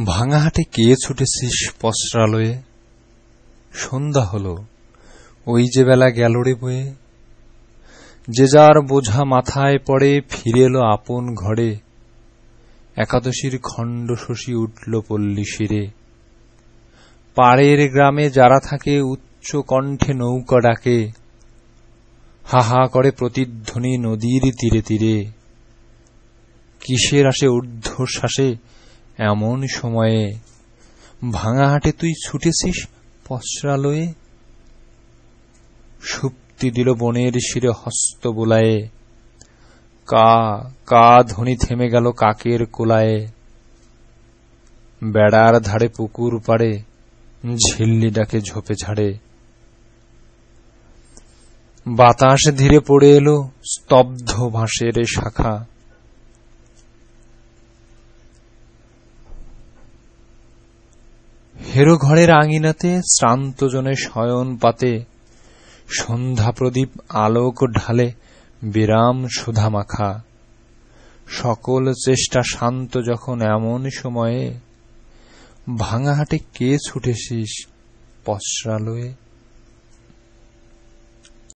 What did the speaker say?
ভাঙাহাটে কে ছুটেছিস পসরালয়ে? সন্ধ্যা হলো, ওই যে বেলা গেল রে বয়ে। যে যার বোঝা মাথায় পড়ে ফিরে এলো আপন ঘরে। একাদশীর খণ্ড শশী উঠল পল্লী শিরে। পাড়ের গ্রামে যারা থাকে উচ্চ কণ্ঠে নৌকা ডাকে। হাহা করে প্রতিধ্বনি নদীর তীরে তীরে। কিসের আসে ঊর্ধ্বশ্বাসে এমন সময়ে? ভাঙাহাটে তুই ছুটেছিস পসরালয়ে। সুপ্তি দিল বনের শিরে হস্ত বোলায়ে। কা কা ধ্বনি থেমে গেল কাকের কোলায়ে। বেড়ার ধারে পুকুর পাড়ে ঝিল্লি ডাকে ঝোপে ঝাড়ে। বাতাস ধীরে পড়ে এলো স্তব্ধ বাঁশের শাখা। হেরো ঘরের আঙিনাতে শ্রান্ত জনে শয়ন পাতে। সন্ধ্যা প্রদীপ আলোক ঢালে বিরাম সুধা মাখা। সকল চেষ্টা শান্ত যখন এমন সময়ে। ভাঙাহাটে কে ছুটেছিস পসরালয়ে?